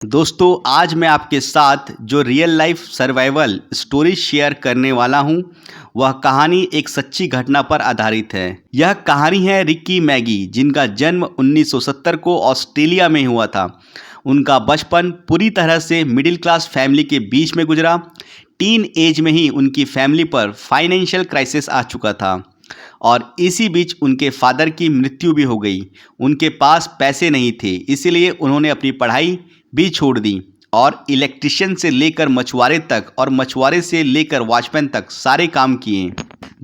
दोस्तों आज मैं आपके साथ जो real life survival story share करने वाला हूं, वह कहानी एक सच्ची घटना पर आधारित है। यह कहानी है रिकी मैगी, जिनका जन्म 1970 को ऑस्ट्रेलिया में हुआ था। उनका बचपन पूरी तरह से मिडिल क्लास फैमिली के बीच में गुजरा। टीन एज में ही उनकी फैमिली पर फाइनेंशियल क्राइसिस आ चुका था और इसी बीच उनके फादर की मृत्यु भी हो गई। उनके पास पैसे नहीं थे, इसीलिए उन्होंने अपनी पढ़ाई भी छोड़ दी और इलेक्ट्रिशियन से लेकर मछुआरे तक और मछुआरे से लेकर वॉचमैन तक सारे काम किए।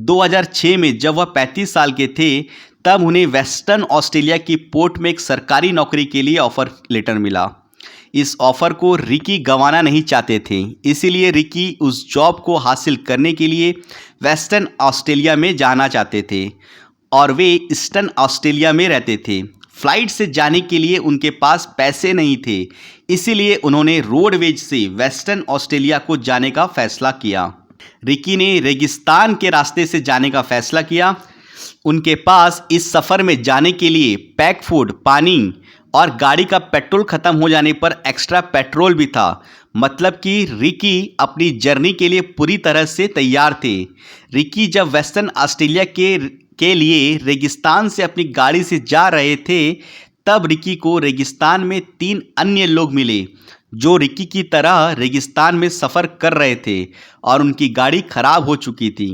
2006 में जब वह 35 साल के थे, तब उन्हें वेस्टर्न ऑस्ट्रेलिया की पोर्ट में एक सरकारी नौकरी के लिए ऑफर लेटर मिला। इस ऑफर को रिकी गंवाना नहीं चाहते थे, इसीलिए रिकी उस जॉब को हासिल करने के लिए वेस्टर्न ऑस्ट्रेलिया में जाना चाहते थे और वे ईस्टर्न ऑस्ट्रेलिया में रहते थे। फ्लाइट से जाने के लिए उनके पास पैसे नहीं थे, इसीलिए उन्होंने रोडवेज से वेस्टर्न ऑस्ट्रेलिया को जाने का फैसला किया। रिकी ने रेगिस्तान के रास्ते से जाने का फैसला किया। उनके पास इस सफ़र में जाने के लिए पैक फूड, पानी और गाड़ी का पेट्रोल ख़त्म हो जाने पर एक्स्ट्रा पेट्रोल भी था। मतलब कि रिकी अपनी जर्नी के लिए पूरी तरह से तैयार थे। रिकी जब वेस्टर्न ऑस्ट्रेलिया के लिए रेगिस्तान से अपनी गाड़ी से जा रहे थे, तब रिकी को रेगिस्तान में 3 अन्य लोग मिले जो रिकी की तरह रेगिस्तान में सफ़र कर रहे थे और उनकी गाड़ी खराब हो चुकी थी।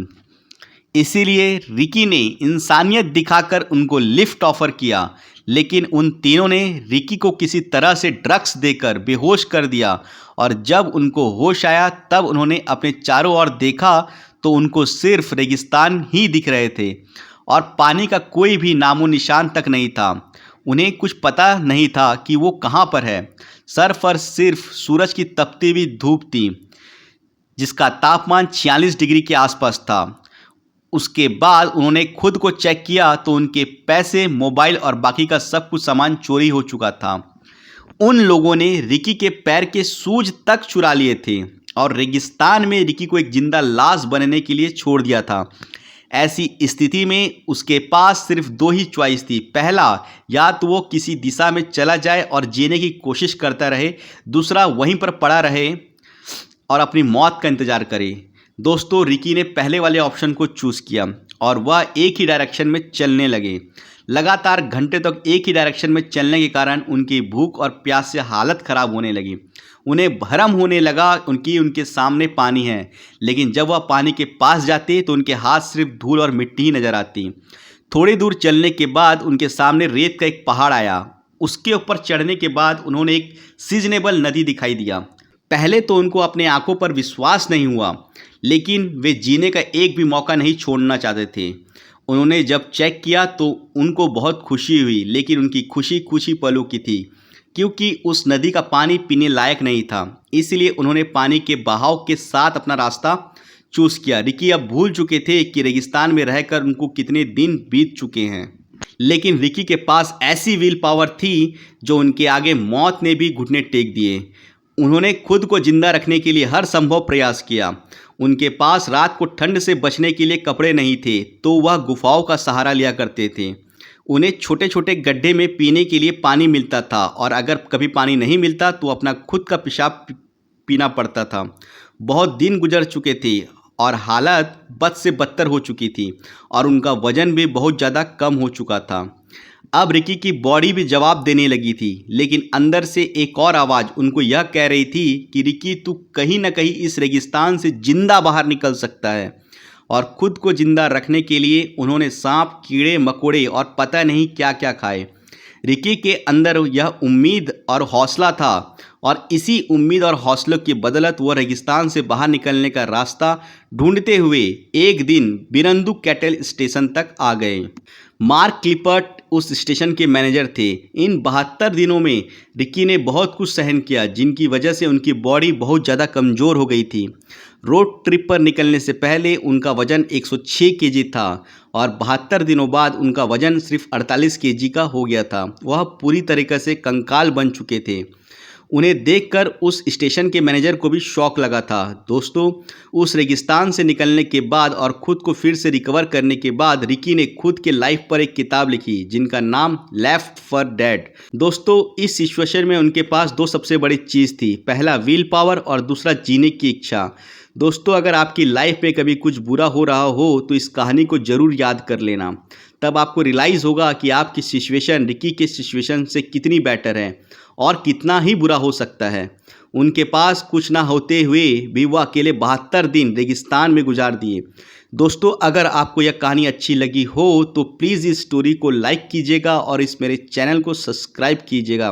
इसीलिए रिकी ने इंसानियत दिखाकर उनको लिफ्ट ऑफर किया, लेकिन उन तीनों ने रिकी को किसी तरह से ड्रग्स देकर बेहोश कर दिया और जब उनको होश आया तब उन्होंने अपने चारों ओर देखा तो उनको सिर्फ रेगिस्तान ही दिख रहे थे और पानी का कोई भी नामो निशान तक नहीं था। उन्हें कुछ पता नहीं था कि वो कहाँ पर है। सर पर सिर्फ सूरज की तपती हुई धूप थी, जिसका तापमान 46 डिग्री के आसपास था। उसके बाद उन्होंने खुद को चेक किया तो उनके पैसे, मोबाइल और बाकी का सब कुछ सामान चोरी हो चुका था। उन लोगों ने रिकी के पैर के सूज तक चुरा लिए थे और रेगिस्तान में रिकी को एक जिंदा लाश बनने के लिए छोड़ दिया था। ऐसी स्थिति में उसके पास सिर्फ 2 ही चॉइस थी। पहला, या तो वो किसी दिशा में चला जाए और जीने की कोशिश करता रहे, दूसरा वहीं पर पड़ा रहे और अपनी मौत का इंतज़ार करे। दोस्तों, रिकी ने पहले वाले ऑप्शन को चूज़ किया और वह एक ही डायरेक्शन में चलने लगे। लगातार घंटे तक एक ही डायरेक्शन में चलने के कारण उनकी भूख और प्यास से हालत ख़राब होने लगी। उन्हें भ्रम होने लगा उनके सामने पानी है, लेकिन जब वह पानी के पास जाते तो उनके हाथ सिर्फ धूल और मिट्टी ही नज़र आती। थोड़ी दूर चलने के बाद उनके सामने रेत का एक पहाड़ आया। उसके ऊपर चढ़ने के बाद उन्होंने एक सीजनेबल नदी दिखाई दिया। पहले तो उनको अपने आंखों पर विश्वास नहीं हुआ, लेकिन वे जीने का एक भी मौका नहीं छोड़ना चाहते थे। उन्होंने जब चेक किया तो उनको बहुत खुशी हुई, लेकिन उनकी खुशी कुछ ही पलों की थी, क्योंकि उस नदी का पानी पीने लायक नहीं था। इसलिए उन्होंने पानी के बहाव के साथ अपना रास्ता चूज़ किया। रिकी अब भूल चुके थे कि रेगिस्तान में रहकर उनको कितने दिन बीत चुके हैं, लेकिन रिकी के पास ऐसी विल पावर थी जो उनके आगे मौत ने भी घुटने टेक दिए। उन्होंने खुद को जिंदा रखने के लिए हर संभव प्रयास किया। उनके पास रात को ठंड से बचने के लिए कपड़े नहीं थे, तो वह गुफाओं का सहारा लिया करते थे। उन्हें छोटे छोटे गड्ढे में पीने के लिए पानी मिलता था और अगर कभी पानी नहीं मिलता तो अपना खुद का पेशाब पीना पड़ता था। बहुत दिन गुजर चुके थे और हालत बद से बदतर हो चुकी थी और उनका वजन भी बहुत ज़्यादा कम हो चुका था। अब रिकी की बॉडी भी जवाब देने लगी थी, लेकिन अंदर से एक और आवाज़ उनको यह कह रही थी कि रिकी, तू कहीं ना कहीं इस रेगिस्तान से जिंदा बाहर निकल सकता है। और खुद को जिंदा रखने के लिए उन्होंने सांप, कीड़े मकोड़े और पता नहीं क्या क्या खाए। रिकी के अंदर यह उम्मीद और हौसला था और इसी उम्मीद और हौसलों की बदौलत वह रेगिस्तान से बाहर निकलने का रास्ता ढूंढते हुए एक दिन बिरंदू कैटल स्टेशन तक आ गए। मार्क क्लिपर्ट उस स्टेशन के मैनेजर थे। इन 72 दिनों में रिकी ने बहुत कुछ सहन किया, जिनकी वजह से उनकी बॉडी बहुत ज़्यादा कमज़ोर हो गई थी। रोड ट्रिप पर निकलने से पहले उनका वजन 106 केजी था और 72 दिनों बाद उनका वजन सिर्फ 48 केजी का हो गया था। वह पूरी तरीक़े से कंकाल बन चुके थे। उन्हें देखकर उस स्टेशन के मैनेजर को भी शॉक लगा था। दोस्तों, उस रेगिस्तान से निकलने के बाद और खुद को फिर से रिकवर करने के बाद रिकी ने खुद के लाइफ पर एक किताब लिखी जिनका नाम लेफ्ट फॉर डेड। दोस्तों, इस सिचुएशन में उनके पास दो सबसे बड़ी चीज़ थी, पहला विल पावर और दूसरा जीने की इच्छा। दोस्तों, अगर आपकी लाइफ में कभी कुछ बुरा हो रहा हो तो इस कहानी को ज़रूर याद कर लेना। तब आपको रियलाइज़ होगा कि आपकी सिचुएशन रिकी के सिचुएशन से कितनी बेटर है और कितना ही बुरा हो सकता है। उनके पास कुछ ना होते हुए भी वो अकेले 72 दिन रेगिस्तान में गुजार दिए। दोस्तों, अगर आपको यह कहानी अच्छी लगी हो तो प्लीज़ इस स्टोरी को लाइक कीजिएगा और इस मेरे चैनल को सब्सक्राइब कीजिएगा।